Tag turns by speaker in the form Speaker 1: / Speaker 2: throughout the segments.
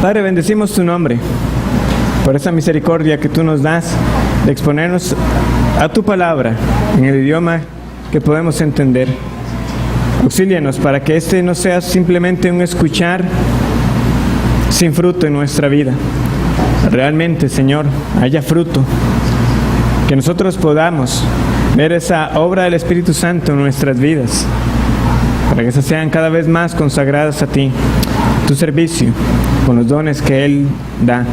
Speaker 1: Padre, bendecimos tu nombre por esa misericordia que tú nos das de exponernos a tu palabra en el idioma que podemos entender. Auxílianos para que este no sea simplemente un escuchar sin fruto en nuestra vida. Realmente, Señor, haya fruto. Que nosotros podamos ver esa obra del Espíritu Santo en nuestras vidas, para que esas sean cada vez más consagradas a ti, tu servicio, con los dones que Él da.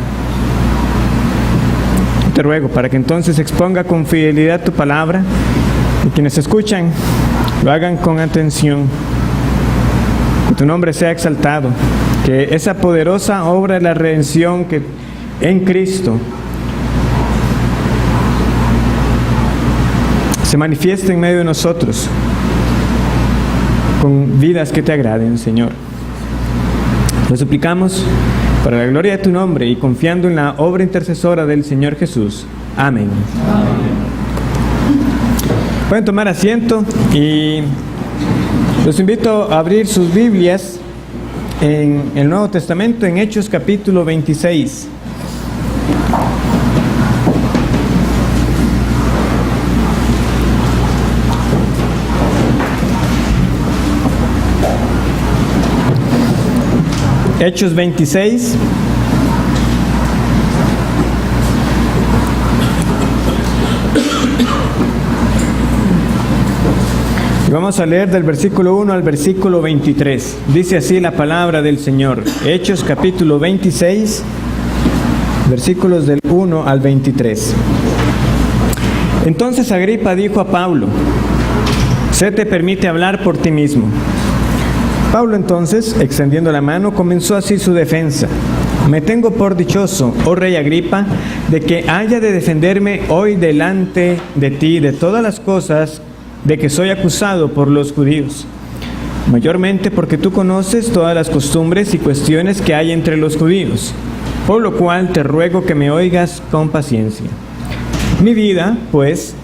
Speaker 1: Te ruego para que entonces exponga con fidelidad tu palabra y quienes escuchan lo hagan con atención. Que tu nombre sea exaltado, que esa poderosa obra de la redención que en Cristo se manifieste en medio de nosotros con vidas que te agraden, Señor. Lo suplicamos para la gloria de tu nombre y confiando en la obra intercesora del Señor Jesús. Amén. Pueden tomar asiento y los invito a abrir sus Biblias en el Nuevo Testamento, en Hechos capítulo 26. Hechos 26. Y vamos a leer del versículo 1 al versículo 23. Dice así la palabra del Señor. Hechos capítulo 26, versículos del 1 al 23. Entonces Agripa dijo a Pablo: «Se te permite hablar por ti mismo». Pablo entonces, extendiendo la mano, comenzó así su defensa. «Me tengo por dichoso, oh rey Agripa, de que haya de defenderme hoy delante de ti de todas las cosas de que soy acusado por los judíos, mayormente porque tú conoces todas las costumbres y cuestiones que hay entre los judíos, por lo cual te ruego que me oigas con paciencia. Mi vida, pues,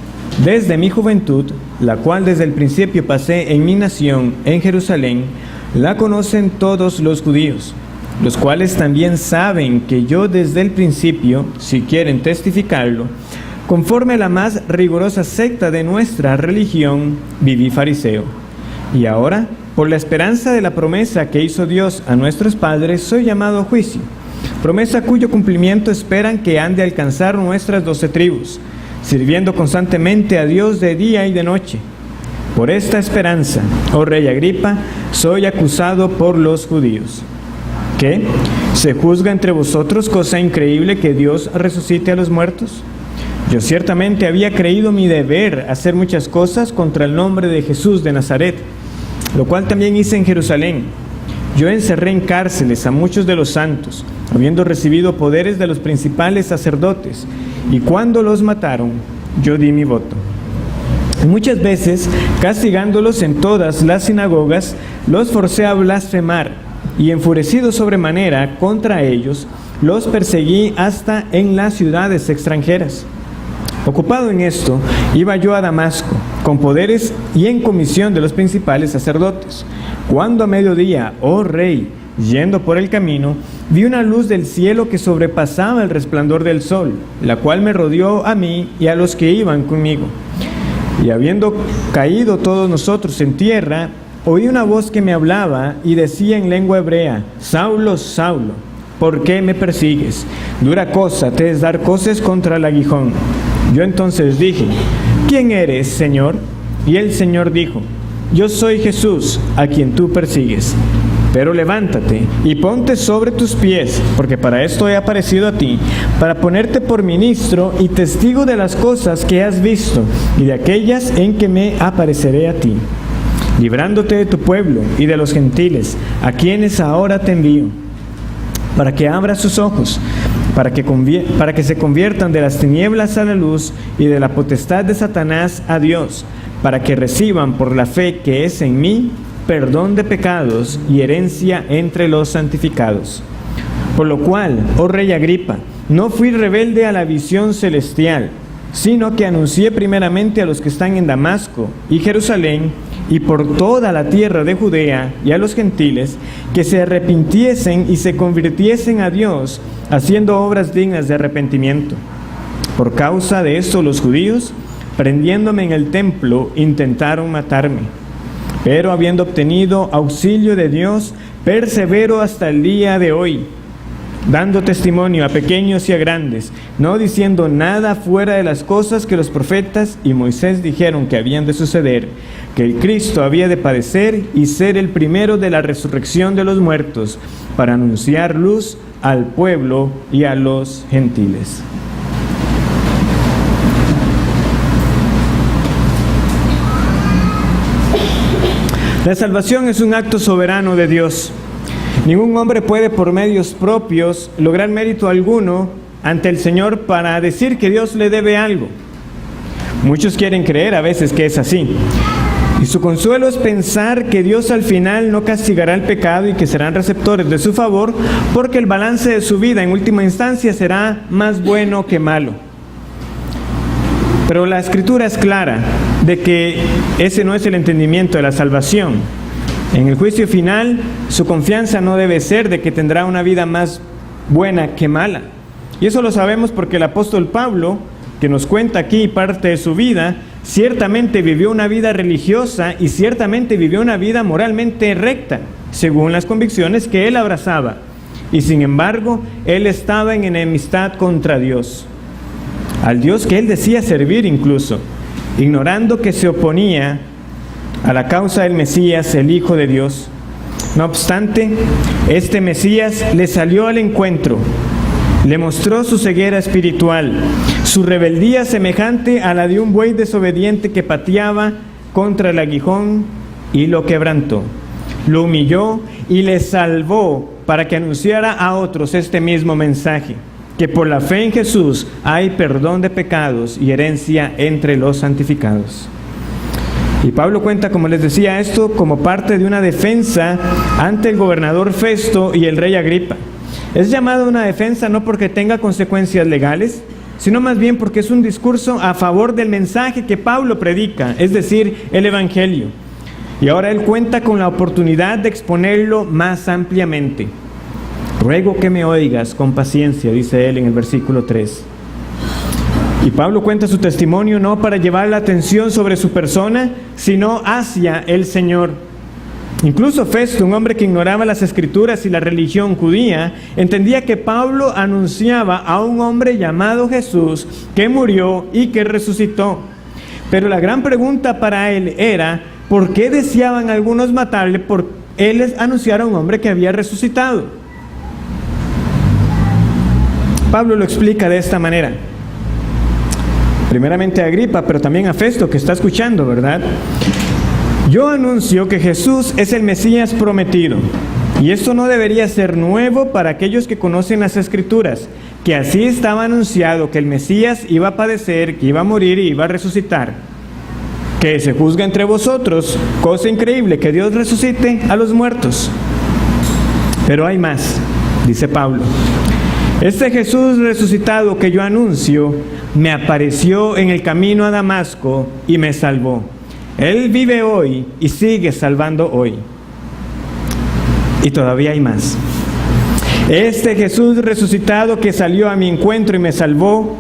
Speaker 1: desde mi juventud, la cual desde el principio pasé en mi nación, en Jerusalén, la conocen todos los judíos, los cuales también saben que yo desde el principio, si quieren testificarlo, conforme a la más rigurosa secta de nuestra religión, viví fariseo. Y ahora, por la esperanza de la promesa que hizo Dios a nuestros padres, soy llamado a juicio, promesa cuyo cumplimiento esperan que han de alcanzar nuestras 12 tribus, sirviendo constantemente a Dios de día y de noche. Por esta esperanza, oh rey Agripa, soy acusado por los judíos. ¿Qué? ¿Se juzga entre vosotros cosa increíble que Dios resucite a los muertos? Yo ciertamente había creído mi deber hacer muchas cosas contra el nombre de Jesús de Nazaret, lo cual también hice en Jerusalén. Yo encerré en cárceles a muchos de los santos, habiendo recibido poderes de los principales sacerdotes, y cuando los mataron, yo di mi voto. Y muchas veces, castigándolos en todas las sinagogas, los forcé a blasfemar, y enfurecido sobremanera contra ellos, los perseguí hasta en las ciudades extranjeras. Ocupado en esto, iba yo a Damasco, con poderes y en comisión de los principales sacerdotes, cuando a mediodía, oh rey, yendo por el camino, vi una luz del cielo que sobrepasaba el resplandor del sol, la cual me rodeó a mí y a los que iban conmigo. Y habiendo caído todos nosotros en tierra, oí una voz que me hablaba y decía en lengua hebrea: Saulo, Saulo, ¿por qué me persigues? Dura cosa te es dar coces contra el aguijón. Yo entonces dije: ¿quién eres, Señor? Y el Señor dijo: yo soy Jesús, a quien tú persigues. Pero levántate y ponte sobre tus pies, porque para esto he aparecido a ti, para ponerte por ministro y testigo de las cosas que has visto y de aquellas en que me apareceré a ti, librándote de tu pueblo y de los gentiles, a quienes ahora te envío, para que abras sus ojos, para que se conviertan de las tinieblas a la luz y de la potestad de Satanás a Dios, para que reciban por la fe que es en mí perdón de pecados y herencia entre los santificados. Por lo cual, oh rey Agripa, no fui rebelde a la visión celestial, sino que anuncié primeramente a los que están en Damasco y Jerusalén y por toda la tierra de Judea y a los gentiles, que se arrepintiesen y se convirtiesen a Dios, haciendo obras dignas de arrepentimiento. Por causa de esto los judíos, prendiéndome en el templo, intentaron matarme. Pero habiendo obtenido auxilio de Dios, persevero hasta el día de hoy, dando testimonio a pequeños y a grandes, no diciendo nada fuera de las cosas que los profetas y Moisés dijeron que habían de suceder, que el Cristo había de padecer y ser el primero de la resurrección de los muertos, para anunciar luz al pueblo y a los gentiles. La salvación es un acto soberano de Dios. Ningún hombre puede por medios propios lograr mérito alguno ante el Señor para decir que Dios le debe algo. Muchos quieren creer a veces que es así. Y su consuelo es pensar que Dios al final no castigará el pecado y que serán receptores de su favor, porque el balance de su vida en última instancia será más bueno que malo. Pero la Escritura es clara de que ese no es el entendimiento de la salvación. En el juicio final, su confianza no debe ser de que tendrá una vida más buena que mala. Y eso lo sabemos porque el apóstol Pablo, que nos cuenta aquí parte de su vida, ciertamente vivió una vida religiosa y ciertamente vivió una vida moralmente recta, según las convicciones que él abrazaba. Y sin embargo, él estaba en enemistad contra Dios, al Dios que él decía servir incluso, ignorando que se oponía a la causa del Mesías, el Hijo de Dios. No obstante, este Mesías le salió al encuentro, le mostró su ceguera espiritual, su rebeldía semejante a la de un buey desobediente que pateaba contra el aguijón y lo quebrantó, lo humilló y le salvó para que anunciara a otros este mismo mensaje, que por la fe en Jesús hay perdón de pecados y herencia entre los santificados. Y Pablo cuenta, como les decía, esto como parte de una defensa ante el gobernador Festo y el rey Agripa. Es llamado una defensa no porque tenga consecuencias legales, sino más bien porque es un discurso a favor del mensaje que Pablo predica, es decir, el Evangelio. Y ahora él cuenta con la oportunidad de exponerlo más ampliamente. Ruego que me oigas con paciencia, dice él en el versículo 3. Y Pablo cuenta su testimonio no para llevar la atención sobre su persona, sino hacia el Señor. Incluso Festo, un hombre que ignoraba las Escrituras y la religión judía, entendía que Pablo anunciaba a un hombre llamado Jesús, que murió y que resucitó. Pero la gran pregunta para él era, ¿por qué deseaban algunos matarle por él les anunciar a un hombre que había resucitado? Pablo lo explica de esta manera. Primeramente a Agripa, pero también a Festo, que está escuchando, ¿verdad? Yo anuncio que Jesús es el Mesías prometido, y esto no debería ser nuevo para aquellos que conocen las Escrituras, que así estaba anunciado que el Mesías iba a padecer, que iba a morir y iba a resucitar. Que se juzga entre vosotros, cosa increíble, que Dios resucite a los muertos. Pero hay más, dice Pablo. Este Jesús resucitado que yo anuncio, me apareció en el camino a Damasco y me salvó. Él vive hoy y sigue salvando hoy. Y todavía hay más. Este Jesús resucitado que salió a mi encuentro y me salvó,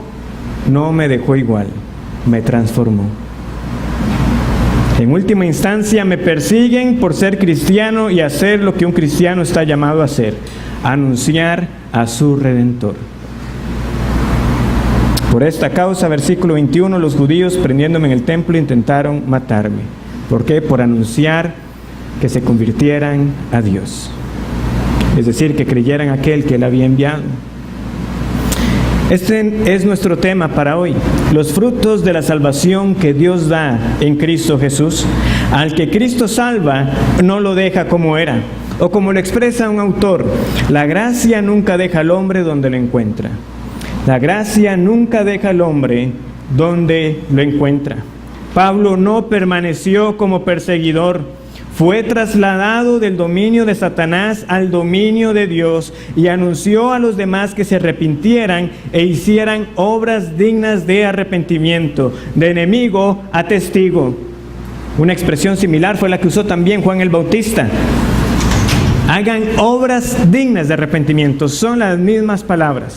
Speaker 1: no me dejó igual, me transformó. En última instancia me persiguen por ser cristiano y hacer lo que un cristiano está llamado a hacer, anunciar a su Redentor. Por esta causa, versículo 21, los judíos prendiéndome en el templo intentaron matarme. ¿Por qué? Por anunciar que se convirtieran a Dios. Es decir, que creyeran aquel que él había enviado. Este es nuestro tema para hoy, los frutos de la salvación que Dios da en Cristo Jesús. Al que Cristo salva, no lo deja como era, o como lo expresa un autor, la gracia nunca deja al hombre donde lo encuentra. La gracia nunca deja al hombre donde lo encuentra. Pablo no permaneció como perseguidor, fue trasladado del dominio de Satanás al dominio de Dios y anunció a los demás que se arrepintieran e hicieran obras dignas de arrepentimiento, de enemigo a testigo. Una expresión similar fue la que usó también Juan el Bautista. Hagan obras dignas de arrepentimiento. Son las mismas palabras.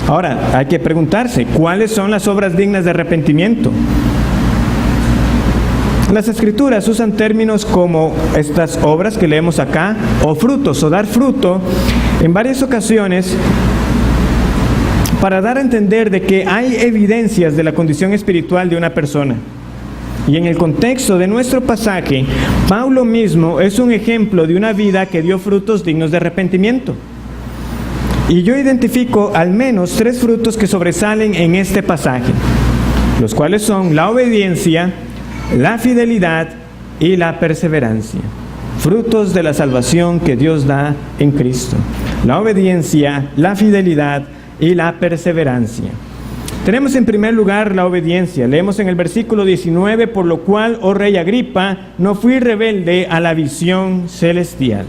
Speaker 1: Ahora, hay que preguntarse, ¿cuáles son las obras dignas de arrepentimiento? Las Escrituras usan términos como estas obras que leemos acá, o frutos, o dar fruto, en varias ocasiones, para dar a entender de que hay evidencias de la condición espiritual de una persona. Y en el contexto de nuestro pasaje, Pablo mismo es un ejemplo de una vida que dio frutos dignos de arrepentimiento. Y yo identifico al menos 3 frutos que sobresalen en este pasaje, los cuales son la obediencia, la fidelidad y la perseverancia. Frutos de la salvación que Dios da en Cristo. La obediencia, la fidelidad y la perseverancia. Tenemos en primer lugar la obediencia. Leemos en el versículo 19, por lo cual, oh rey Agripa, no fui rebelde a la visión celestial.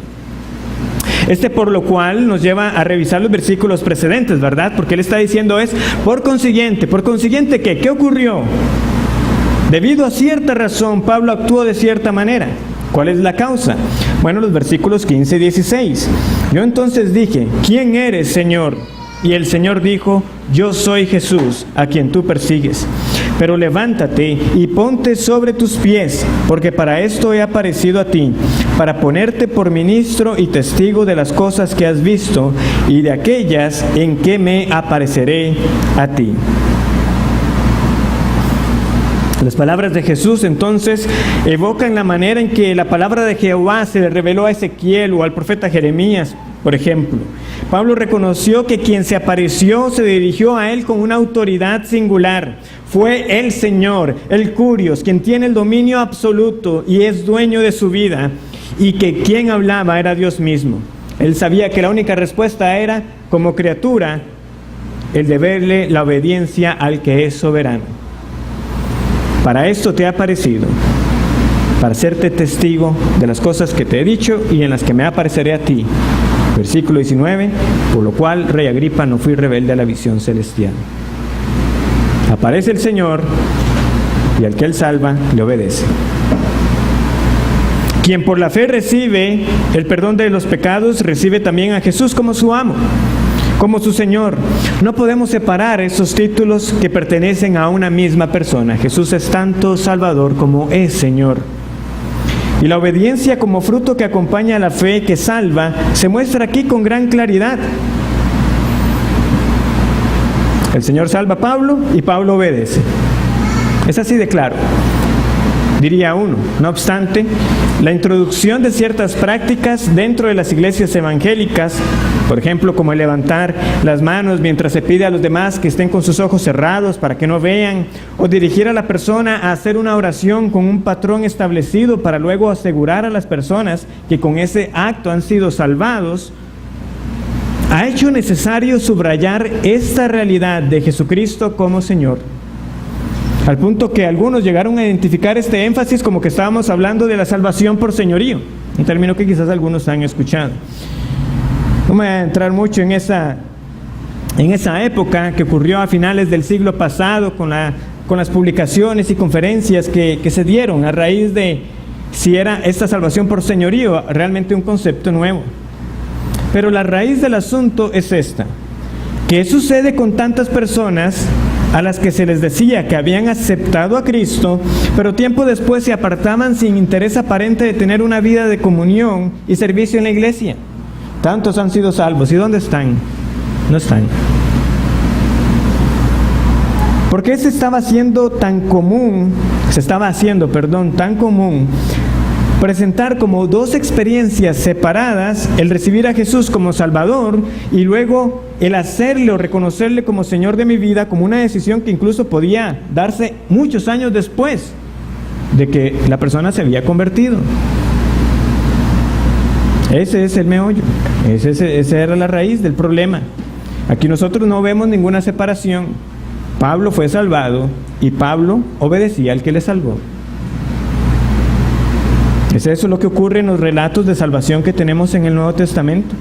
Speaker 1: Este por lo cual nos lleva a revisar los versículos precedentes, ¿verdad? Porque él está diciendo por consiguiente, ¿qué ocurrió? Debido a cierta razón, Pablo actuó de cierta manera. ¿Cuál es la causa? Bueno, los versículos 15 y 16. Yo entonces dije, ¿quién eres, Señor? Y el Señor dijo, yo soy Jesús, a quien tú persigues. Pero levántate y ponte sobre tus pies, porque para esto he aparecido a ti, para ponerte por ministro y testigo de las cosas que has visto y de aquellas en que me apareceré a ti. Las palabras de Jesús entonces evocan la manera en que la palabra de Jehová se le reveló a Ezequiel o al profeta Jeremías, por ejemplo. Pablo reconoció que quien se apareció se dirigió a él con una autoridad singular. Fue el Señor, el Curios, quien tiene el dominio absoluto y es dueño de su vida, y que quien hablaba era Dios mismo. Él sabía que la única respuesta era, como criatura, el deberle la obediencia al que es soberano. Para esto te ha aparecido, para hacerte testigo de las cosas que te he dicho y en las que me apareceré a ti. Versículo 19, por lo cual, rey Agripa, no fui rebelde a la visión celestial. Aparece el Señor y al que Él salva, le obedece. Quien por la fe recibe el perdón de los pecados, recibe también a Jesús como su amo, como su Señor. No podemos separar esos títulos que pertenecen a una misma persona. Jesús es tanto Salvador como es Señor. Y la obediencia como fruto que acompaña a la fe que salva se muestra aquí con gran claridad. El Señor salva a Pablo y Pablo obedece. Es así de claro, diría uno. No obstante, la introducción de ciertas prácticas dentro de las iglesias evangélicas, por ejemplo, como el levantar las manos mientras se pide a los demás que estén con sus ojos cerrados para que no vean, o dirigir a la persona a hacer una oración con un patrón establecido para luego asegurar a las personas que con ese acto han sido salvados, ha hecho necesario subrayar esta realidad de Jesucristo como Señor. Al punto que algunos llegaron a identificar este énfasis como que estábamos hablando de la salvación por señorío, un término que quizás algunos han escuchado. No me voy a entrar mucho en esa época que ocurrió a finales del siglo pasado con las publicaciones y conferencias que se dieron a raíz de si era esta salvación por señorío realmente un concepto nuevo. Pero la raíz del asunto es esta: ¿qué sucede con tantas personas a las que se les decía que habían aceptado a Cristo, pero tiempo después se apartaban sin interés aparente de tener una vida de comunión y servicio en la iglesia? Tantos han sido salvos. ¿Y dónde están? No están. ¿Por qué se estaba haciendo tan común presentar como dos experiencias separadas el recibir a Jesús como Salvador y luego el hacerle o reconocerle como Señor de mi vida, como una decisión que incluso podía darse muchos años después de que la persona se había convertido? Ese es el meollo, esa era la raíz del problema. Aquí nosotros no vemos ninguna separación. Pablo fue salvado y Pablo obedecía al que le salvó. ¿Es eso lo que ocurre en los relatos de salvación que tenemos en el Nuevo Testamento?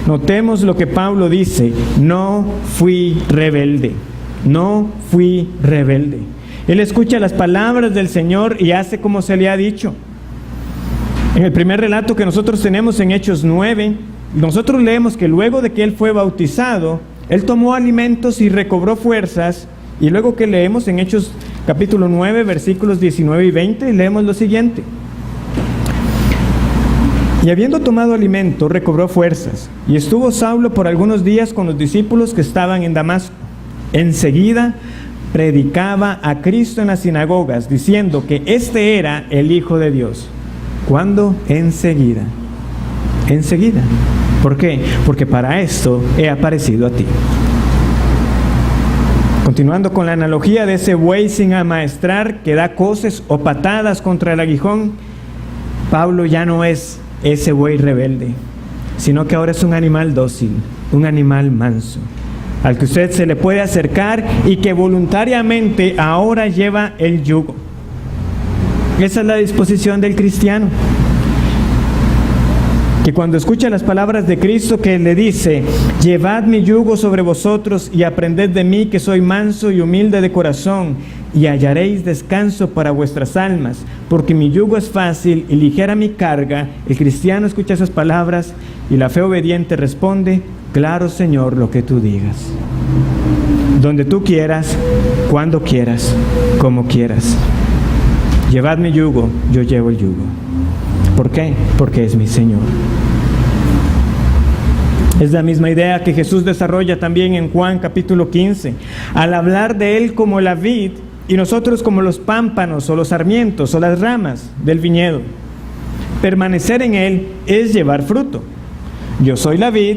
Speaker 1: Notemos lo que Pablo dice: no fui rebelde, no fui rebelde. Él escucha las palabras del Señor y hace como se le ha dicho. En el primer relato que nosotros tenemos en Hechos 9, nosotros leemos que luego de que él fue bautizado, él tomó alimentos y recobró fuerzas. Y luego que leemos en Hechos capítulo 9, versículos 19 y 20, leemos lo siguiente. Y habiendo tomado alimento, recobró fuerzas, y estuvo Saulo por algunos días con los discípulos que estaban en Damasco. Enseguida predicaba a Cristo en las sinagogas, diciendo que este era el Hijo de Dios. ¿Cuándo? Enseguida. Enseguida. ¿Por qué? Porque para esto he aparecido a ti. Continuando con la analogía de ese buey sin amaestrar que da coces o patadas contra el aguijón, Pablo ya no es ese buey rebelde, sino que ahora es un animal dócil, un animal manso, al que usted se le puede acercar y que voluntariamente ahora lleva el yugo. Esa es la disposición del cristiano, que cuando escucha las palabras de Cristo que le dice: llevad mi yugo sobre vosotros y aprended de mí, que soy manso y humilde de corazón, y hallaréis descanso para vuestras almas, porque mi yugo es fácil y ligera mi carga. El cristiano escucha esas palabras y la fe obediente responde: claro, Señor, lo que tú digas. Donde tú quieras, cuando quieras, como quieras. Llevad mi yugo, yo llevo el yugo. ¿Por qué? Porque es mi Señor. Es la misma idea que Jesús desarrolla también en Juan capítulo 15, al hablar de Él como la vid y nosotros como los pámpanos o los sarmientos o las ramas del viñedo. Permanecer en Él es llevar fruto. Yo soy la vid,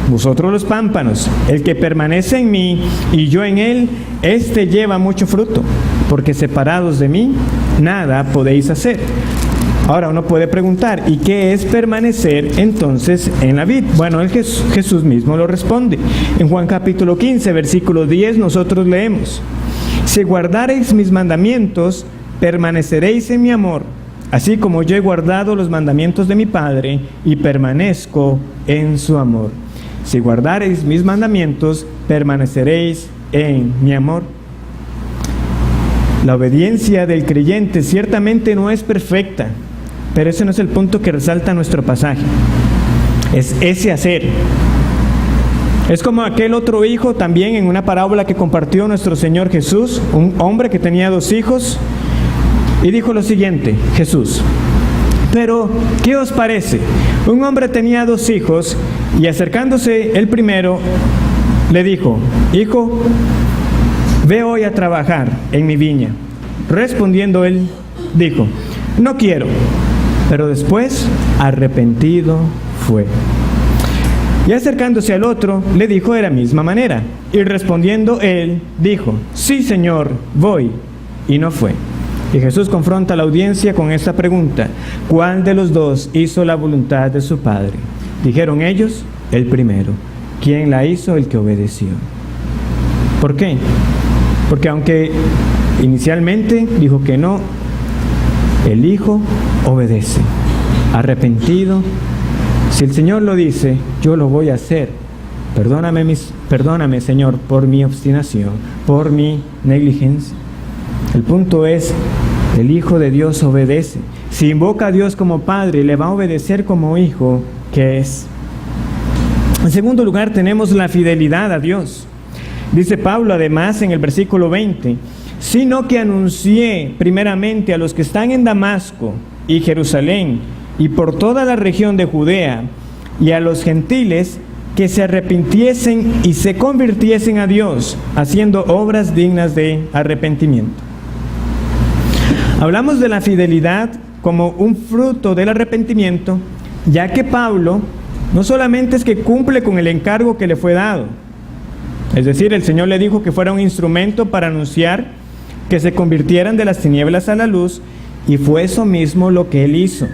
Speaker 1: vosotros los pámpanos. El que permanece en mí y yo en él, éste lleva mucho fruto, porque separados de mí, nada podéis hacer. Ahora uno puede preguntar: ¿y qué es permanecer entonces en la vid? Bueno, Jesús mismo lo responde. En Juan capítulo 15, versículo 10, nosotros leemos: si guardareis mis mandamientos, permaneceréis en mi amor, así como yo he guardado los mandamientos de mi Padre y permanezco en su amor. Si guardareis mis mandamientos, permaneceréis en mi amor. La obediencia del creyente ciertamente no es perfecta, pero ese no es el punto que resalta nuestro pasaje. Es ese hacer. Es como aquel otro hijo también en una parábola que compartió nuestro Señor Jesús, un hombre que tenía 2 hijos, y dijo lo siguiente, Jesús: pero, ¿qué os parece? Un hombre tenía 2 hijos, y acercándose el primero, le dijo: hijo, ve hoy a trabajar en mi viña. Respondiendo él, dijo: no quiero. Pero después, arrepentido fue. Y acercándose al otro, le dijo de la misma manera. Y respondiendo él, dijo: sí, Señor, voy. Y no fue. Y Jesús confronta a la audiencia con esta pregunta: ¿cuál de los 2 hizo la voluntad de su Padre? Dijeron ellos: el primero. ¿Quién la hizo? El que obedeció. ¿Por qué? Porque aunque inicialmente dijo que no, el Hijo obedece, arrepentido. Si el Señor lo dice, yo lo voy a hacer. Perdóname, Señor, por mi obstinación, por mi negligencia. El punto es, el Hijo de Dios obedece. Si invoca a Dios como Padre, le va a obedecer como Hijo que es. En segundo lugar, tenemos la fidelidad a Dios. Dice Pablo además en el versículo 20: sino que anuncié primeramente a los que están en Damasco y Jerusalén y por toda la región de Judea y a los gentiles que se arrepintiesen y se convirtiesen a Dios, haciendo obras dignas de arrepentimiento. Hablamos de la fidelidad como un fruto del arrepentimiento, ya que Pablo no solamente es que cumple con el encargo que le fue dado, es decir, el Señor le dijo que fuera un instrumento para anunciar que se convirtieran de las tinieblas a la luz, y fue eso mismo lo que él hizo.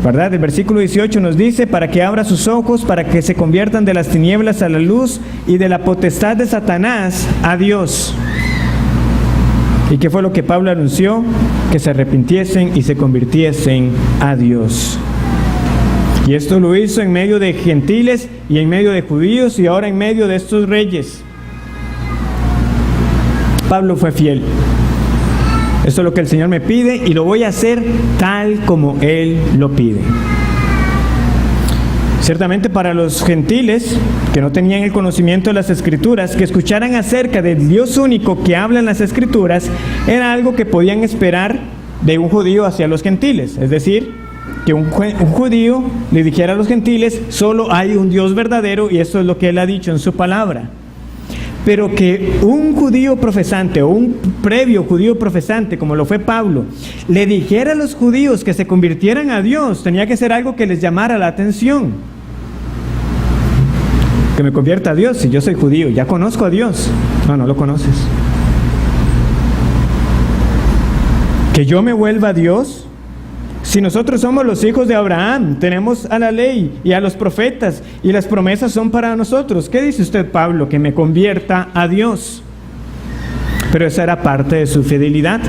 Speaker 1: ¿Verdad? El versículo 18 nos dice: para que abra sus ojos, para que se conviertan de las tinieblas a la luz y de la potestad de Satanás a Dios. ¿Y qué fue lo que Pablo anunció? Que se arrepintiesen y se convirtiesen a Dios. Y esto lo hizo en medio de gentiles y en medio de judíos y ahora en medio de estos reyes. Pablo fue fiel. Esto es lo que el Señor me pide y lo voy a hacer tal como Él lo pide. Ciertamente para los gentiles que no tenían el conocimiento de las Escrituras, que escucharan acerca del Dios único que habla en las Escrituras, era algo que podían esperar de un judío hacia los gentiles. Es decir, que un judío le dijera a los gentiles, solo hay un Dios verdadero y eso es lo que Él ha dicho en su palabra. Pero que un judío profesante o un previo judío profesante, como lo fue Pablo, le dijera a los judíos que se convirtieran a Dios, tenía que ser algo que les llamara la atención. Que me convierta a Dios, si yo soy judío, ya conozco a Dios. No, no lo conoces. Que yo me vuelva a Dios. Si nosotros somos los hijos de Abraham, tenemos a la ley y a los profetas y las promesas son para nosotros. ¿Qué dice usted, Pablo? Que me convierta a Dios. Pero esa era parte de su fidelidad.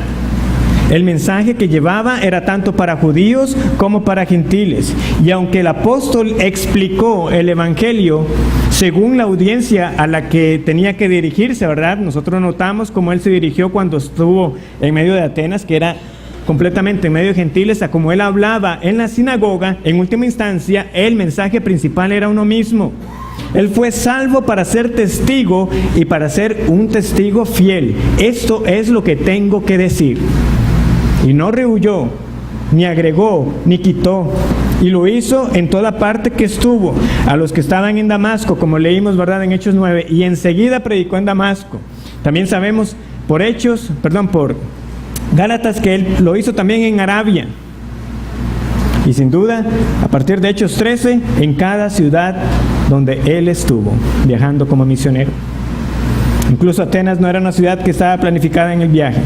Speaker 1: El mensaje que llevaba era tanto para judíos como para gentiles. Y aunque el apóstol explicó el evangelio según la audiencia a la que tenía que dirigirse, ¿verdad? Nosotros notamos cómo él se dirigió cuando estuvo en medio de Atenas, que era completamente en medio de gentiles, a como él hablaba en la sinagoga. En última instancia, el mensaje principal era uno mismo. Él fue salvo para ser testigo y para ser un testigo fiel. Esto es lo que tengo que decir. Y no rehuyó, ni agregó, ni quitó. Y lo hizo en toda parte que estuvo. A los que estaban en Damasco, como leímos, ¿verdad?, en Hechos 9, y enseguida predicó en Damasco. También sabemos por Gálatas, que él lo hizo también en Arabia. Y sin duda, a partir de Hechos 13, en cada ciudad donde él estuvo, viajando como misionero. Incluso Atenas no era una ciudad que estaba planificada en el viaje,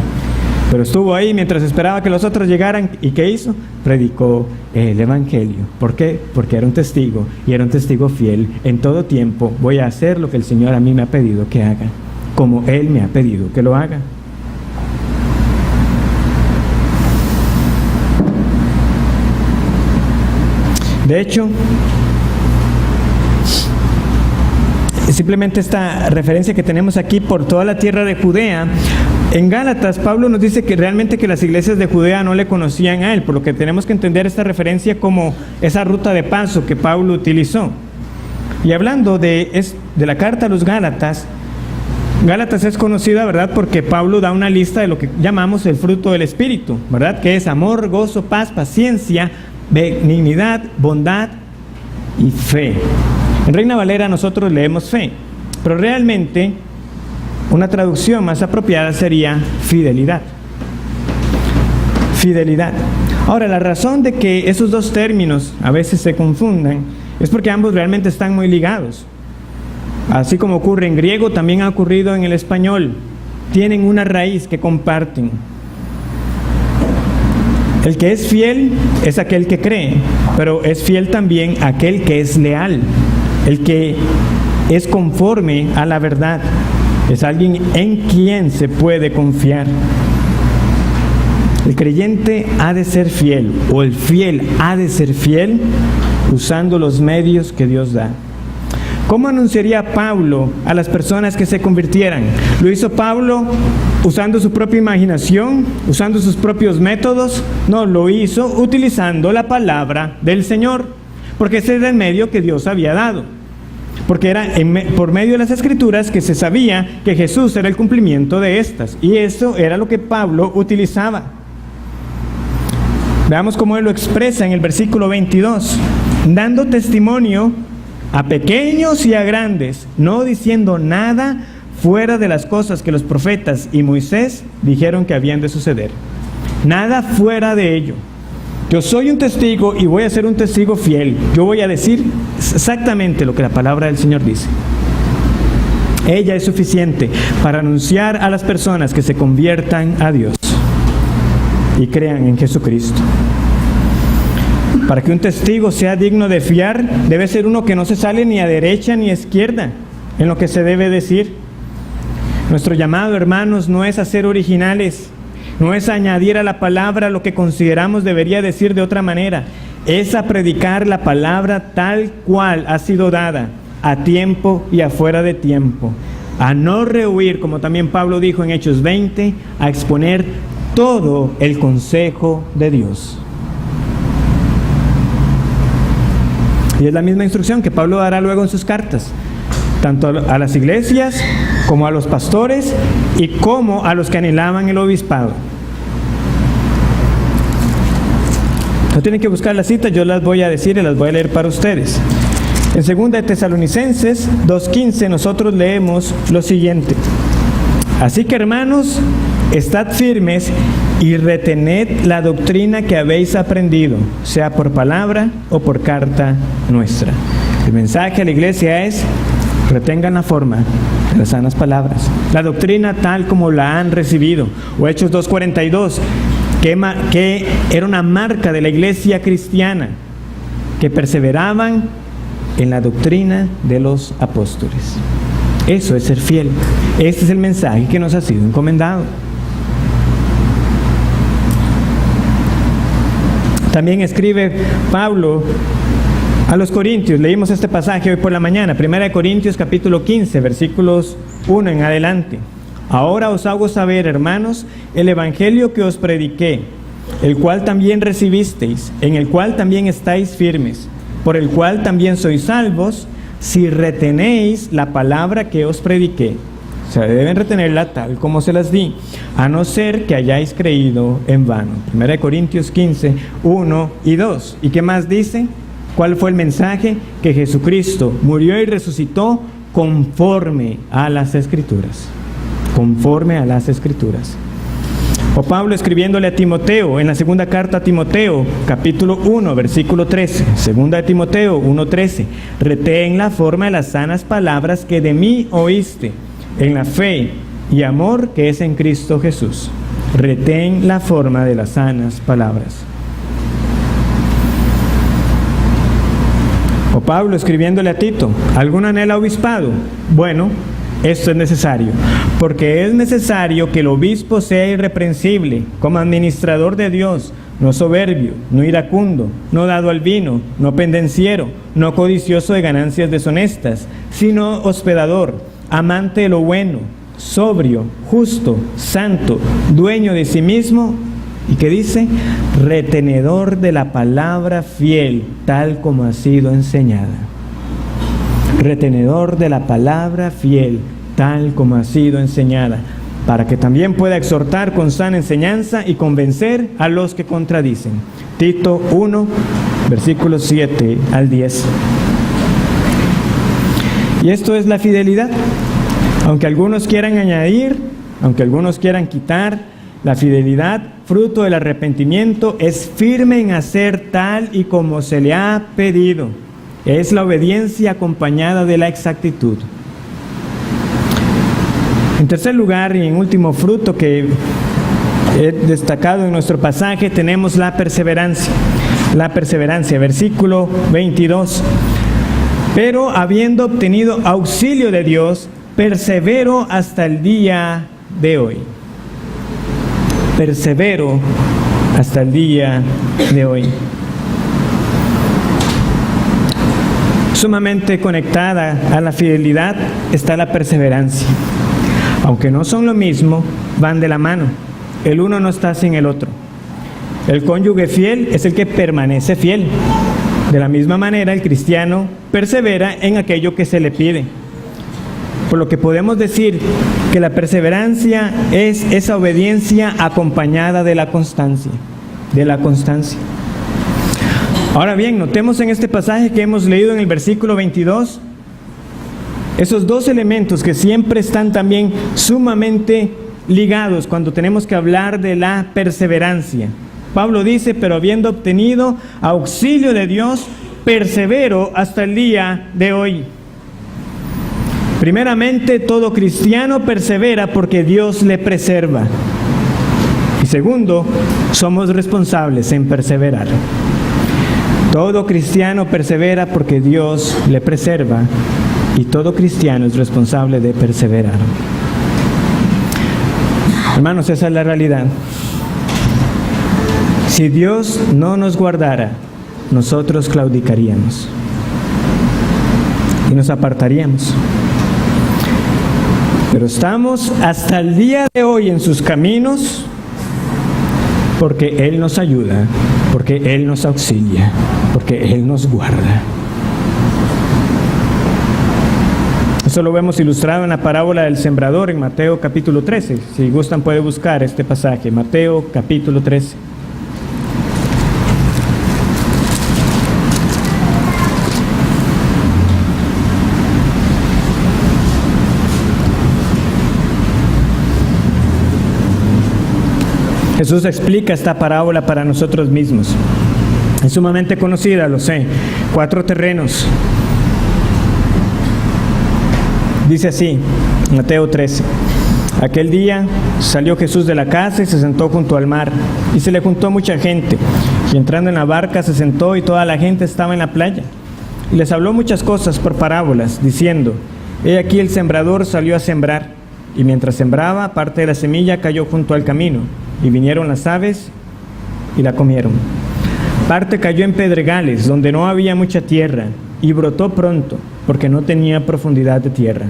Speaker 1: pero estuvo ahí mientras esperaba que los otros llegaran. ¿Y qué hizo? Predicó el evangelio. ¿Por qué? Porque era un testigo, y era un testigo fiel. En todo tiempo voy a hacer lo que el Señor a mí me ha pedido que haga, como Él me ha pedido que lo haga. De hecho, simplemente esta referencia que tenemos aquí por toda la tierra de Judea, en Gálatas Pablo nos dice que realmente que las iglesias de Judea no le conocían a él, por lo que tenemos que entender esta referencia como esa ruta de paso que Pablo utilizó. Y hablando de la carta a los Gálatas es conocida, ¿verdad?, porque Pablo da una lista de lo que llamamos el fruto del Espíritu, ¿verdad?, que es amor, gozo, paz, paciencia, benignidad, bondad y fe. En Reina Valera nosotros leemos fe, pero realmente una traducción más apropiada sería fidelidad. Fidelidad. Ahora, la razón de que esos dos términos a veces se confundan es porque ambos realmente están muy ligados. Así como ocurre en griego, también ha ocurrido en el español. Tienen una raíz que comparten. El que es fiel es aquel que cree, pero es fiel también aquel que es leal, el que es conforme a la verdad, es alguien en quien se puede confiar. El creyente ha de ser fiel, o el fiel ha de ser fiel, usando los medios que Dios da. ¿Cómo anunciaría Pablo a las personas que se convirtieran? ¿Lo hizo Pablo usando su propia imaginación, usando sus propios métodos? No, lo hizo utilizando la palabra del Señor, porque ese era el medio que Dios había dado. Porque era por medio de las Escrituras que se sabía que Jesús era el cumplimiento de estas, y eso era lo que Pablo utilizaba. Veamos cómo él lo expresa en el versículo 22, dando testimonio a pequeños y a grandes, no diciendo nada fuera de las cosas que los profetas y Moisés dijeron que habían de suceder. Nada fuera de ello. Yo soy un testigo y voy a ser un testigo fiel. Yo voy a decir exactamente lo que la palabra del Señor dice. Ella es suficiente para anunciar a las personas que se conviertan a Dios y crean en Jesucristo. Para que un testigo sea digno de fiar, debe ser uno que no se sale ni a derecha ni a izquierda en lo que se debe decir. Nuestro llamado, hermanos, no es a ser originales, no es añadir a la palabra lo que consideramos debería decir de otra manera, es a predicar la palabra tal cual ha sido dada, a tiempo y afuera de tiempo, a no rehuir, como también Pablo dijo en Hechos 20, a exponer todo el consejo de Dios. Y es la misma instrucción que Pablo dará luego en sus cartas, tanto a las iglesias como a los pastores y como a los que anhelaban el obispado. No tienen que buscar las citas, yo las voy a decir y las voy a leer para ustedes. En 2 de Tesalonicenses 2:15 nosotros leemos lo siguiente: así que, hermanos, estad firmes y retened la doctrina que habéis aprendido, sea por palabra o por carta nuestra. El mensaje a la iglesia es: retengan la forma de las sanas palabras, la doctrina tal como la han recibido. O Hechos 2:42, que era una marca de la iglesia cristiana, que perseveraban en la doctrina de los apóstoles. Eso es ser fiel. Este es el mensaje que nos ha sido encomendado. También escribe Pablo a los Corintios. Leímos este pasaje hoy por la mañana, 1 Corintios capítulo 15, versículos 1 en adelante. Ahora os hago saber, hermanos, el evangelio que os prediqué, el cual también recibisteis, en el cual también estáis firmes, por el cual también sois salvos, si retenéis la palabra que os prediqué. O sea, deben retenerla tal como se las di, a no ser que hayáis creído en vano. 1 Corintios 15, 1 y 2. ¿Y qué más dice? ¿Cuál fue el mensaje? Que Jesucristo murió y resucitó conforme a las Escrituras. Conforme a las Escrituras. O Pablo escribiéndole a Timoteo, en la segunda carta a Timoteo, capítulo 1, versículo 13. Segunda de Timoteo 1:13. Retén la forma de las sanas palabras que de mí oíste, en la fe y amor que es en Cristo Jesús. Retén la forma de las sanas palabras. O Pablo escribiéndole a Tito, ¿algún anhela obispado? Bueno, esto es necesario, porque es necesario que el obispo sea irreprensible, como administrador de Dios, no soberbio, no iracundo, no dado al vino, no pendenciero, no codicioso de ganancias deshonestas, sino hospedador, amante de lo bueno, sobrio, justo, santo, dueño de sí mismo, y que dice, retenedor de la palabra fiel, tal como ha sido enseñada. Retenedor de la palabra fiel, tal como ha sido enseñada, para que también pueda exhortar con sana enseñanza y convencer a los que contradicen. Tito 1, versículos 7 al 10. Y esto es la fidelidad. Aunque algunos quieran añadir, aunque algunos quieran quitar, la fidelidad, fruto del arrepentimiento, es firme en hacer tal y como se le ha pedido. Es la obediencia acompañada de la exactitud. En tercer lugar y en último fruto que he destacado en nuestro pasaje, tenemos la perseverancia. La perseverancia, versículo 22. Pero habiendo obtenido auxilio de Dios, persevero hasta el día de hoy. Persevero hasta el día de hoy. Sumamente conectada a la fidelidad está la perseverancia. Aunque no son lo mismo, van de la mano. El uno no está sin el otro. El cónyuge fiel es el que permanece fiel. De la misma manera, el cristiano persevera en aquello que se le pide. Por lo que podemos decir que la perseverancia es esa obediencia acompañada de la constancia. De la constancia. Ahora bien, notemos en este pasaje que hemos leído en el versículo 22, esos dos elementos que siempre están también sumamente ligados cuando tenemos que hablar de la perseverancia. Pablo dice, pero habiendo obtenido auxilio de Dios, persevero hasta el día de hoy. Primeramente, todo cristiano persevera porque Dios le preserva. Y segundo, somos responsables en perseverar. Todo cristiano persevera porque Dios le preserva y todo cristiano es responsable de perseverar. Hermanos, esa es la realidad. Si Dios no nos guardara, nosotros claudicaríamos y nos apartaríamos. pero estamos hasta el día de hoy en sus caminos porque Él nos ayuda, porque Él nos auxilia, porque Él nos guarda. Eso lo vemos ilustrado en la parábola del sembrador en Mateo capítulo 13. Si gustan puede buscar este pasaje, Mateo capítulo 13. Jesús explica esta parábola para nosotros mismos. Es sumamente conocida, lo sé. 4 terrenos. Dice así, Mateo 13. Aquel día salió Jesús de la casa y se sentó junto al mar, y se le juntó mucha gente. Y entrando en la barca se sentó, y toda la gente estaba en la playa. Y les habló muchas cosas por parábolas, diciendo: He aquí el sembrador salió a sembrar, y mientras sembraba, parte de la semilla cayó junto al camino, y vinieron las aves y la comieron. Parte cayó en pedregales, donde no había mucha tierra, y brotó pronto, porque no tenía profundidad de tierra.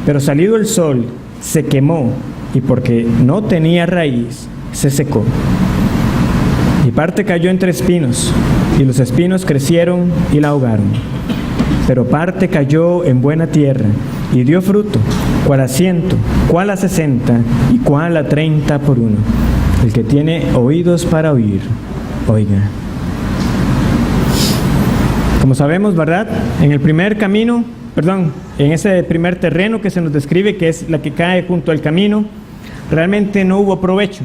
Speaker 1: Pero salido el sol, se quemó, y porque no tenía raíz, se secó. Y parte cayó entre espinos, y los espinos crecieron y la ahogaron. Pero parte cayó en buena tierra, y dio fruto, cuál a 100, cuál a 60, y cuál a 30 por uno. El que tiene oídos para oír, oiga. Como sabemos, ¿verdad? En ese primer terreno que se nos describe, que es la que cae junto al camino, realmente no hubo provecho.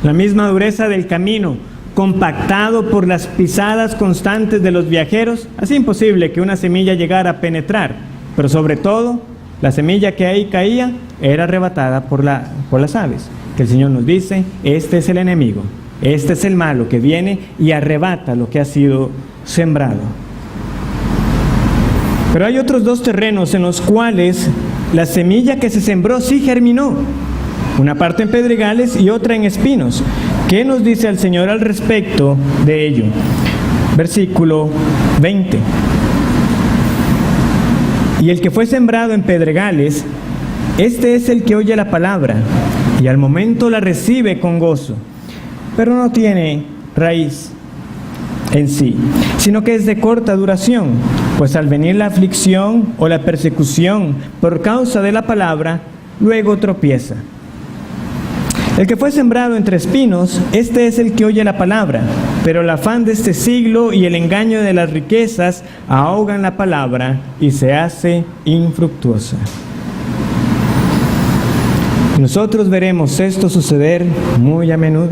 Speaker 1: La misma dureza del camino, compactado por las pisadas constantes de los viajeros, hacía imposible que una semilla llegara a penetrar, pero sobre todo, la semilla que ahí caía era arrebatada por las aves, que el Señor nos dice: este es el enemigo, este es el malo que viene y arrebata lo que ha sido sembrado. Pero hay otros 2 terrenos en los cuales la semilla que se sembró sí germinó, una parte en pedregales y otra en espinos. ¿Qué nos dice el Señor al respecto de ello? Versículo 20. Y el que fue sembrado en pedregales, este es el que oye la palabra y al momento la recibe con gozo, pero no tiene raíz en sí, sino que es de corta duración, pues al venir la aflicción o la persecución por causa de la palabra, luego tropieza. El que fue sembrado entre espinos, este es el que oye la palabra, pero el afán de este siglo y el engaño de las riquezas ahogan la palabra y se hace infructuosa. Nosotros veremos esto suceder muy a menudo.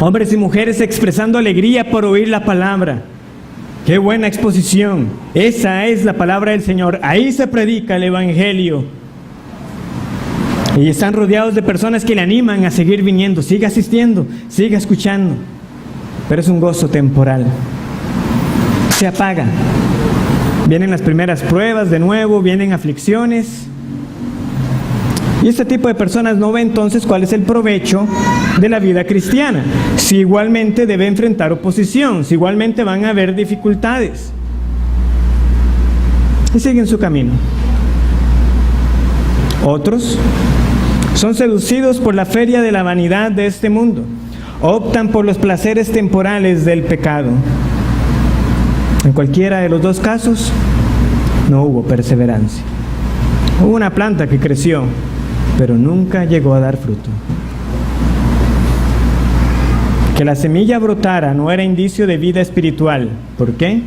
Speaker 1: Hombres y mujeres expresando alegría por oír la palabra. ¡Qué buena exposición! Esa es la palabra del Señor. Ahí se predica el Evangelio. Y están rodeados de personas que le animan a seguir viniendo. Siga asistiendo, siga escuchando. Pero es un gozo temporal. Se apaga. Vienen las primeras pruebas de nuevo, vienen aflicciones. Y este tipo de personas no ve entonces cuál es el provecho de la vida cristiana. Si igualmente debe enfrentar oposición, si igualmente van a haber dificultades. Y siguen su camino. Otros son seducidos por la feria de la vanidad de este mundo. Optan por los placeres temporales del pecado. En cualquiera de los 2 casos, no hubo perseverancia. Hubo una planta que creció, pero nunca llegó a dar fruto. Que la semilla brotara no era indicio de vida espiritual. ¿Por qué?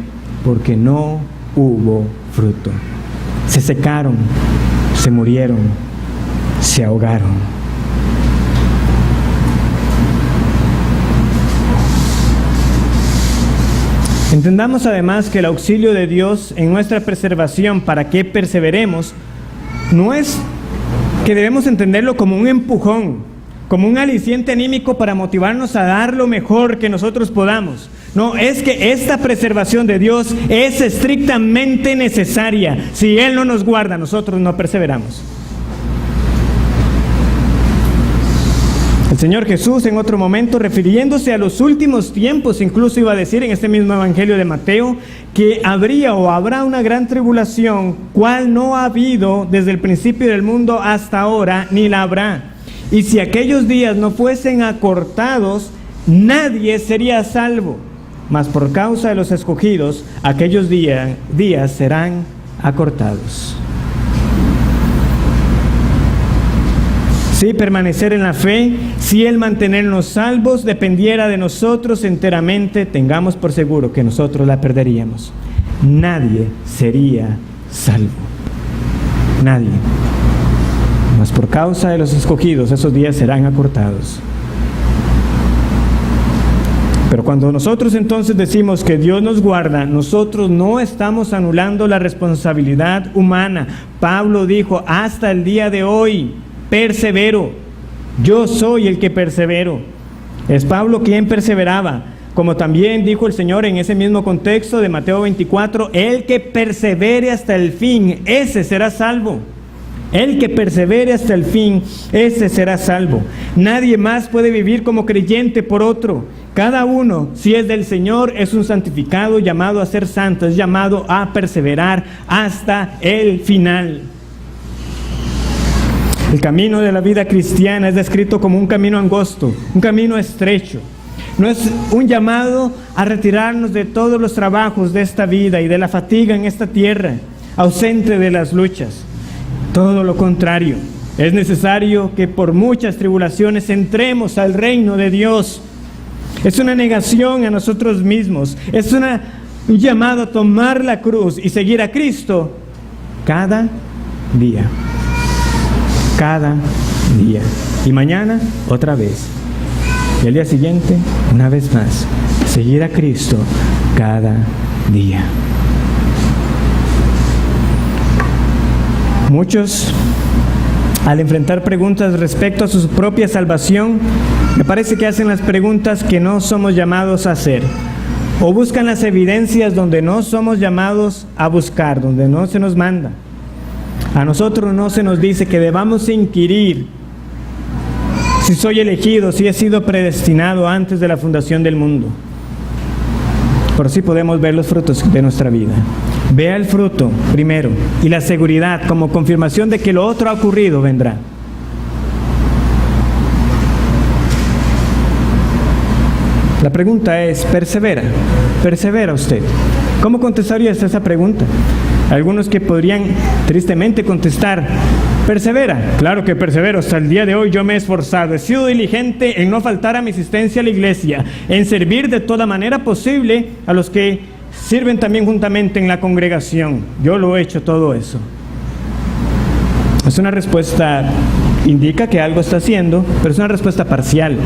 Speaker 1: Porque no hubo fruto. Se secaron, se murieron, se ahogaron. Entendamos además que el auxilio de Dios en nuestra preservación para que perseveremos no es que debemos entenderlo como un empujón, como un aliciente anímico para motivarnos a dar lo mejor que nosotros podamos. No, es que esta preservación de Dios es estrictamente necesaria. Si Él no nos guarda, nosotros no perseveramos. El Señor Jesús en otro momento, refiriéndose a los últimos tiempos, incluso iba a decir en este mismo Evangelio de Mateo, que habría o habrá una gran tribulación, cual no ha habido desde el principio del mundo hasta ahora, ni la habrá. Y si aquellos días no fuesen acortados, nadie sería salvo. Mas por causa de los escogidos, aquellos días serán acortados. Si permanecer en la fe, si el mantenernos salvos dependiera de nosotros enteramente, tengamos por seguro que nosotros la perderíamos. Nadie sería salvo. Nadie. Mas por causa de los escogidos, esos días serán acortados. Pero cuando nosotros entonces decimos que Dios nos guarda, nosotros no estamos anulando la responsabilidad humana. Pablo dijo, hasta el día de hoy, persevero. Yo soy el que persevero. Es Pablo quien perseveraba. Como también dijo el Señor en ese mismo contexto de Mateo 24, el que persevere hasta el fin, ese será salvo. El que persevere hasta el fin, ese será salvo. Nadie más puede vivir como creyente por otro. Cada uno, si es del Señor, es un santificado llamado a ser santo, es llamado a perseverar hasta el final. El camino de la vida cristiana es descrito como un camino angosto, un camino estrecho. No es un llamado a retirarnos de todos los trabajos de esta vida y de la fatiga en esta tierra, ausente de las luchas. Todo lo contrario, es necesario que por muchas tribulaciones entremos al reino de Dios. Es una negación a nosotros mismos, es un llamado a tomar la cruz y seguir a Cristo cada día. Cada día. Y mañana otra vez. Y el día siguiente una vez más. Seguir a Cristo cada día. Muchos, al enfrentar preguntas respecto a su propia salvación, me parece que hacen las preguntas que no somos llamados a hacer, o buscan las evidencias donde no somos llamados a buscar, donde no se nos manda. A nosotros no se nos dice que debamos inquirir si soy elegido, si he sido predestinado antes de la fundación del mundo. Pero sí podemos ver los frutos de nuestra vida. Vea el fruto primero y la seguridad como confirmación de que lo otro ha ocurrido vendrá. La pregunta es, ¿persevera? ¿Persevera usted? ¿Cómo contestaría esa pregunta? Algunos que podrían tristemente contestar, persevera. Claro que persevero, hasta el día de hoy yo me he esforzado, he sido diligente en no faltar a mi asistencia a la iglesia, en servir de toda manera posible a los que sirven también juntamente en la congregación. Yo lo he hecho todo eso. Es una respuesta, indica que algo está haciendo, pero es una respuesta parcial.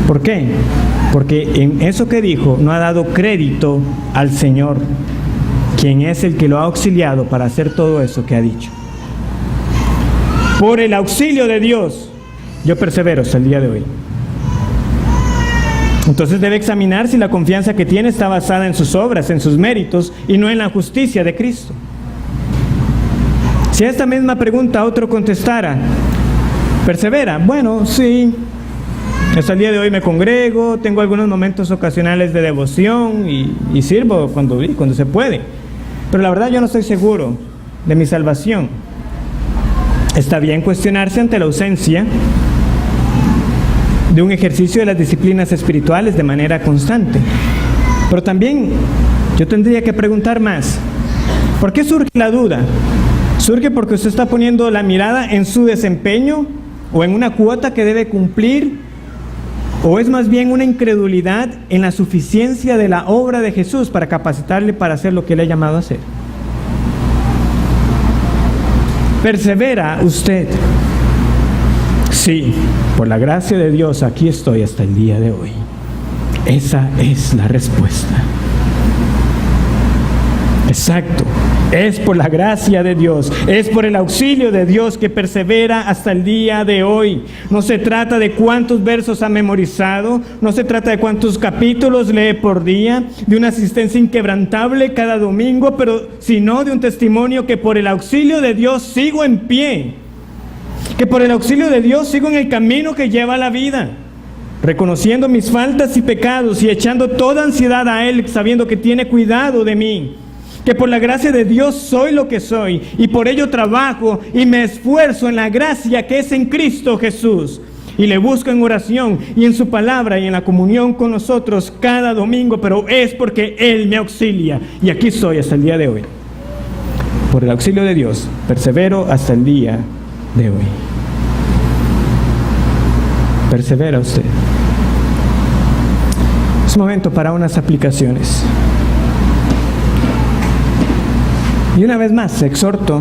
Speaker 1: ¿Por qué? Porque en eso que dijo no ha dado crédito al Señor, quien es el que lo ha auxiliado para hacer todo eso que ha dicho. Por el auxilio de Dios, yo persevero hasta el día de hoy. Entonces debe examinar si la confianza que tiene está basada en sus obras, en sus méritos y no en la justicia de Cristo. Si a esta misma pregunta otro contestara, ¿persevera? Bueno, sí. Hasta el día de hoy me congrego, tengo algunos momentos ocasionales de devoción y sirvo cuando se puede. Pero la verdad yo no estoy seguro de mi salvación. Está bien cuestionarse ante la ausencia de un ejercicio de las disciplinas espirituales de manera constante. Pero también yo tendría que preguntar más. ¿Por qué surge la duda? ¿Surge porque usted está poniendo la mirada en su desempeño o en una cuota que debe cumplir? ¿O es más bien una incredulidad en la suficiencia de la obra de Jesús para capacitarle para hacer lo que Él ha llamado a hacer? ¿Persevera usted? Sí, por la gracia de Dios aquí estoy hasta el día de hoy. Esa es la respuesta. Exacto. Es por la gracia de Dios, es por el auxilio de Dios que persevera hasta el día de hoy. No se trata de cuántos versos ha memorizado, no se trata de cuántos capítulos lee por día, de una asistencia inquebrantable cada domingo, sino de un testimonio que por el auxilio de Dios sigo en pie, que por el auxilio de Dios sigo en el camino que lleva a la vida, reconociendo mis faltas y pecados y echando toda ansiedad a Él, sabiendo que tiene cuidado de mí, que por la gracia de Dios soy lo que soy y por ello trabajo y me esfuerzo en la gracia que es en Cristo Jesús. Y le busco en oración y en su palabra y en la comunión con nosotros cada domingo, pero es porque Él me auxilia. Y aquí estoy hasta el día de hoy. Por el auxilio de Dios, persevero hasta el día de hoy. Persevera usted. Es momento para unas aplicaciones. Y una vez más, exhorto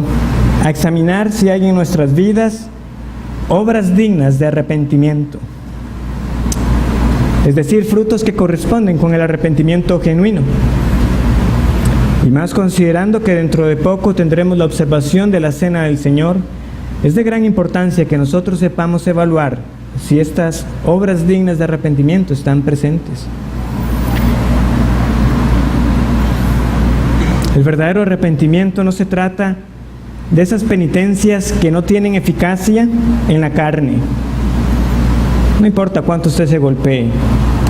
Speaker 1: a examinar si hay en nuestras vidas obras dignas de arrepentimiento, es decir, frutos que corresponden con el arrepentimiento genuino. Y más considerando que dentro de poco tendremos la observación de la Cena del Señor, es de gran importancia que nosotros sepamos evaluar si estas obras dignas de arrepentimiento están presentes. El verdadero arrepentimiento no se trata de esas penitencias que no tienen eficacia en la carne. No importa cuánto usted se golpee,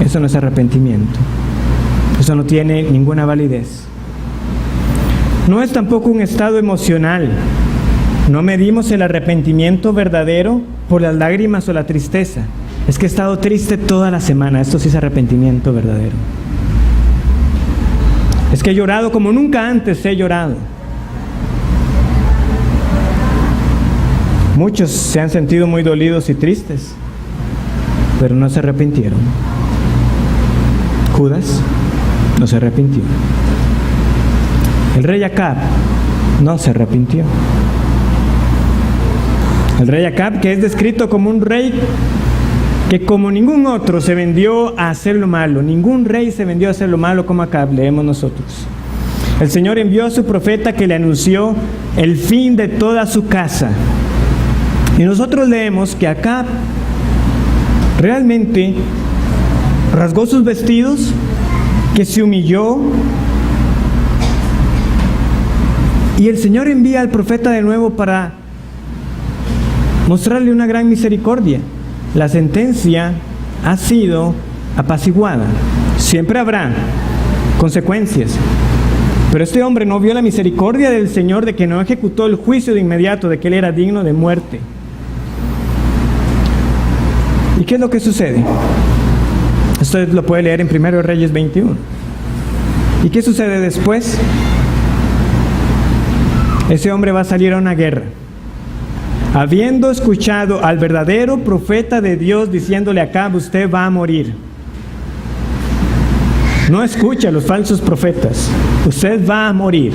Speaker 1: eso no es arrepentimiento. Eso no tiene ninguna validez. No es tampoco un estado emocional. No medimos el arrepentimiento verdadero por las lágrimas o la tristeza. Es que he estado triste toda la semana. Esto sí es arrepentimiento verdadero. Es que he llorado como nunca antes he llorado. Muchos se han sentido muy dolidos y tristes, pero no se arrepintieron. Judas no se arrepintió. El rey Acab no se arrepintió. El rey Acab, que es descrito como un rey que como ningún otro se vendió a hacer lo malo. Ningún rey se vendió a hacer lo malo como Acab, leemos nosotros. El Señor envió a su profeta que le anunció el fin de toda su casa. Y nosotros leemos que Acab realmente rasgó sus vestidos, que se humilló, y el Señor envía al profeta de nuevo para mostrarle una gran misericordia. La sentencia ha sido apaciguada. Siempre habrá consecuencias, pero este hombre no vio la misericordia del Señor, de que no ejecutó el juicio de inmediato, de que él era digno de muerte. ¿Y qué es lo que sucede? Usted lo puede leer en 1 Reyes 21. ¿Y qué sucede después? Ese hombre va a salir a una guerra, habiendo escuchado al verdadero profeta de Dios diciéndole a Acab: usted va a morir. No escucha a los falsos profetas. Usted va a morir.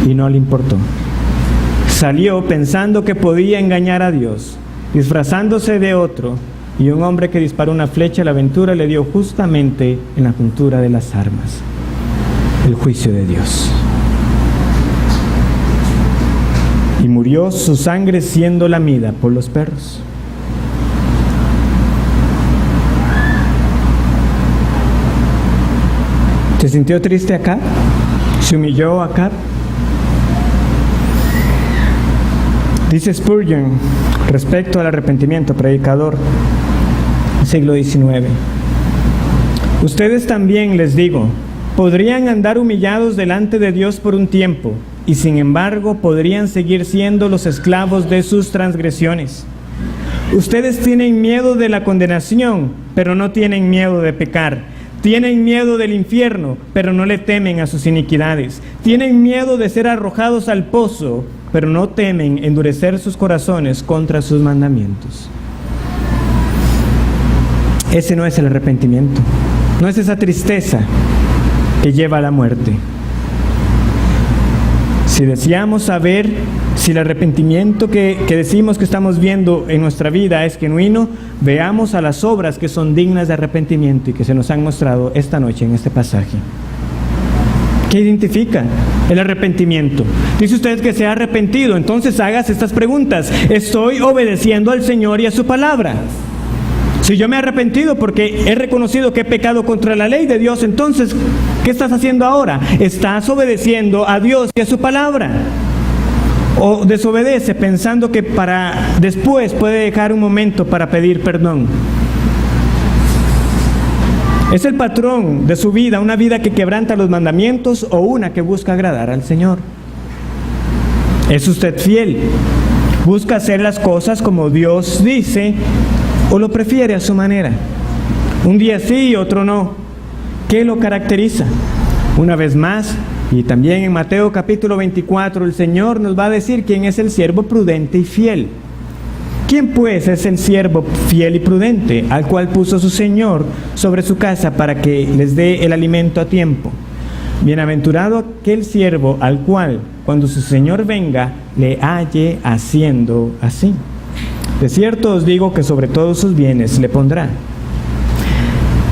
Speaker 1: Y no le importó. Salió pensando que podía engañar a Dios, disfrazándose de otro, y un hombre que disparó una flecha a la aventura le dio justamente en la puntura de las armas. El juicio de Dios. Y murió su sangre siendo lamida por los perros. ¿Se sintió triste acá? ¿Se humilló acá? Dice Spurgeon respecto al arrepentimiento, predicador siglo XIX: ustedes también, les digo, podrían andar humillados delante de Dios por un tiempo, y sin embargo podrían seguir siendo los esclavos de sus transgresiones. Ustedes tienen miedo de la condenación, pero no tienen miedo de pecar. Tienen miedo del infierno, pero no le temen a sus iniquidades. Tienen miedo de ser arrojados al pozo, pero no temen endurecer sus corazones contra sus mandamientos. Ese no es el arrepentimiento. No es esa tristeza que lleva a la muerte. Si deseamos saber si el arrepentimiento que decimos que estamos viendo en nuestra vida es genuino, veamos a las obras que son dignas de arrepentimiento y que se nos han mostrado esta noche en este pasaje. ¿Qué identifica el arrepentimiento? Dice usted que se ha arrepentido, entonces hágase estas preguntas. ¿Estoy obedeciendo al Señor y a su palabra? Si yo me he arrepentido porque he reconocido que he pecado contra la ley de Dios, entonces, ¿qué estás haciendo ahora? ¿Estás obedeciendo a Dios y a su palabra? o desobedece pensando que para después puede dejar un momento para pedir perdón. ¿Es el patrón de su vida una vida que quebranta los mandamientos o una que busca agradar al Señor? ¿Es usted fiel? ¿Busca hacer las cosas como Dios dice o lo prefiere a su manera? Un día sí y otro no. ¿Qué lo caracteriza? Una vez más, y también en Mateo capítulo 24, el Señor nos va a decir quién es el siervo prudente y fiel. ¿Quién pues es el siervo fiel y prudente, al cual puso su Señor sobre su casa para que les dé el alimento a tiempo? Bienaventurado aquel siervo al cual, cuando su Señor venga, le halle haciendo así. De cierto os digo que sobre todos sus bienes le pondrá.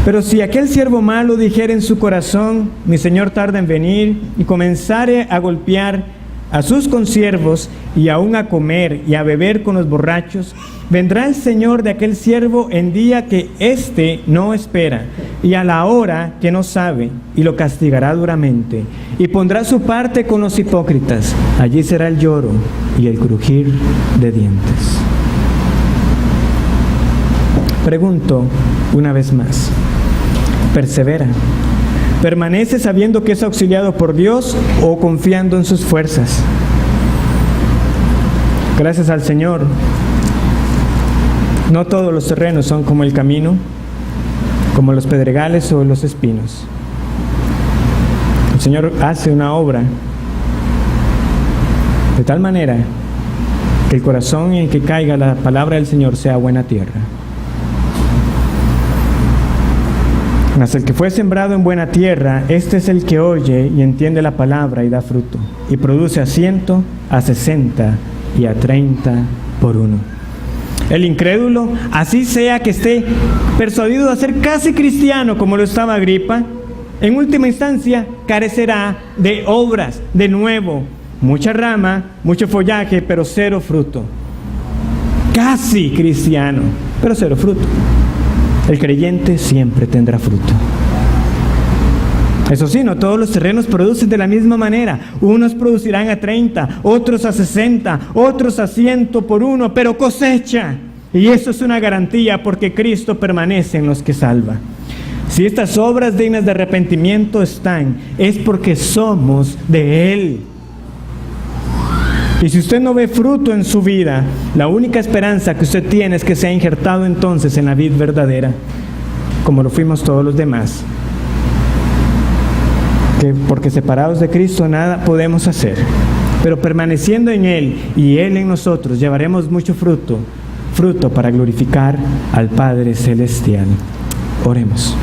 Speaker 1: Pero si aquel siervo malo dijere en su corazón, mi Señor tarda en venir, y comenzare a golpear a sus consiervos, y aún a comer y a beber con los borrachos, vendrá el Señor de aquel siervo en día que éste no espera, y a la hora que no sabe, y lo castigará duramente, y pondrá su parte con los hipócritas. Allí será el lloro y el crujir de dientes. Pregunto una vez más, ¿persevera? ¿Permanece sabiendo que es auxiliado por Dios o confiando en sus fuerzas? Gracias al Señor, no todos los terrenos son como el camino, como los pedregales o los espinos. El Señor hace una obra de tal manera que el corazón en que caiga la palabra del Señor sea buena tierra. Mas el que fue sembrado en buena tierra, este es el que oye y entiende la palabra y da fruto, y produce a 100, a 60 y a 30 por uno. El incrédulo, así sea que esté persuadido a ser casi cristiano como lo estaba Agripa, en última instancia carecerá de obras. De nuevo, mucha rama, mucho follaje, pero cero fruto. Casi cristiano, pero cero fruto. El creyente siempre tendrá fruto. Eso sí, no todos los terrenos producen de la misma manera. Unos producirán a 30, otros a 60, otros a 100 por uno, pero cosecha. Y eso es una garantía porque Cristo permanece en los que salva. Si estas obras dignas de arrepentimiento están, es porque somos de Él. Y si usted no ve fruto en su vida, la única esperanza que usted tiene es que sea injertado entonces en la vid verdadera, como lo fuimos todos los demás. Porque separados de Cristo nada podemos hacer, pero permaneciendo en Él y Él en nosotros llevaremos mucho fruto para glorificar al Padre Celestial. Oremos.